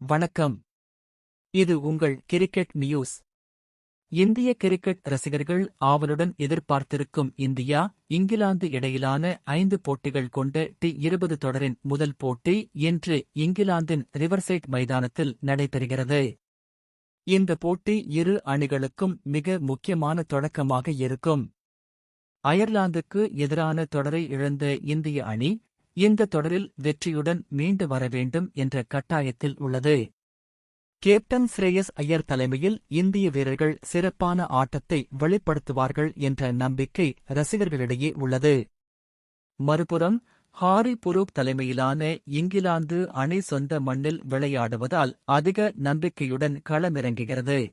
வணக்கம். இது உங்கள் கிரிக்கெட் நியூஸ். இந்திய கிரிக்கெட் ரசிகர்கள் ஆவலுடன் எதிர்பார்த்திருக்கும் இந்தியா, இங்கிலாந்து இடையிலான 5 போட்டிகள் கொண்ட டி20 தொடரின் முதல் போட்டி இன்று இங்கிலாந்தின் ரிவர்சைட் மைதானத்தில் நடைபெறுகிறது. இந்த போட்டி இரு அணிகளுக்கும் மிக முக்கியமான தொடக்கமாக இருக்கும். அயர்லாந்துக்கு எதிரான தொடரை இழந்த இந்திய அணி, இந்த தொடரில் வெற்றியுடன் மீண்டு வர வேண்டும் என்ற கட்டாயத்தில் உள்ளது. கேப்டன் ஸ்ரேயஸ் ஐயர் தலைமையில் இந்திய வீரர்கள் சிறப்பான ஆட்டத்தை வெளிப்படுத்துவார்கள் என்ற நம்பிக்கை ரசிகர்களிடையே உள்ளது. மறுபுறம், ஹாரி புரூக் தலைமையிலான இங்கிலாந்து அணி சொந்த மண்ணில் விளையாடுவதால் அதிக நம்பிக்கையுடன் களமிறங்குகிறது.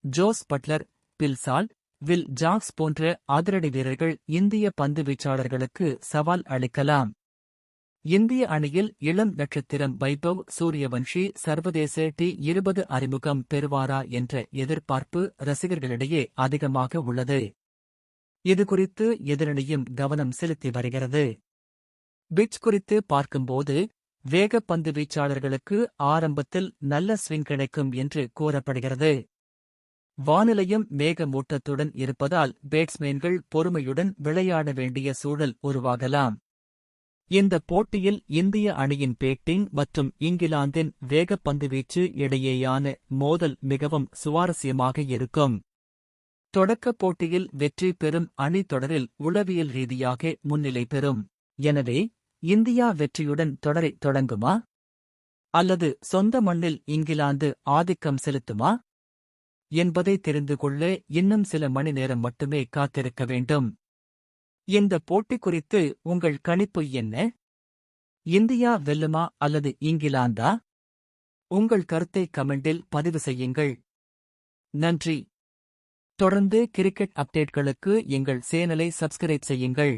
Jos Buttler, Phil Salt, Will Jacks போன்ற அதிரடி வீரர்கள் இந்திய பந்துவீச்சாளர்களுக்கு சவால் அளிக்கலாம். இந்திய அணியில் இளம் நட்சத்திரம் வைபவ் சூரியவன்ஷி சர்வதேச டி20 அறிமுகம் பெறுவாரா என்ற எதிர்பார்ப்பு ரசிகர்களிடையே அதிகமாக உள்ளது. இதுகுறித்து எதிரணியும் கவனம் செலுத்தி வருகிறது. பிட்ச் குறித்து பார்க்கும்போது, வேகப்பந்து வீச்சாளர்களுக்கு ஆரம்பத்தில் நல்ல ஸ்விங் கிடைக்கும் என்று கூறப்படுகிறது. வானிலையும் மேகமூட்டத்துடன் இருப்பதால் பேட்ஸ்மேன்கள் பொறுமையுடன் விளையாட வேண்டிய சூழல் உருவாகலாம். இந்த போட்டியில் இந்திய அணியின் பேட்டிங் மற்றும் இங்கிலாந்தின் வேகப்பந்துவீச்சு இடையேயான மோதல் மிகவும் சுவாரஸ்யமாக இருக்கும். தொடக்கப் போட்டியில் வெற்றி பெறும் அணி தொடரில் உளவியல் ரீதியாக முன்னிலை பெறும். எனவே, இந்தியா வெற்றியுடன் தொடரை தொடங்குமா? அல்லது சொந்த மண்ணில் இங்கிலாந்து ஆதிக்கம் செலுத்துமா? என்பதை தெரிந்து கொள்ள இன்னும் சில மணி நேரம் மட்டுமே காத்திருக்க வேண்டும். இந்த போட்டி குறித்து உங்கள் கணிப்பு என்ன? இந்தியா வெல்லுமா அல்லது இங்கிலாந்தா? உங்கள் கருத்தை கமெண்டில் பதிவு செய்யுங்கள். நன்றி. தொடர்ந்து கிரிக்கெட் அப்டேட்களுக்கு எங்கள் சேனலை சப்ஸ்கிரைப் செய்யுங்கள்.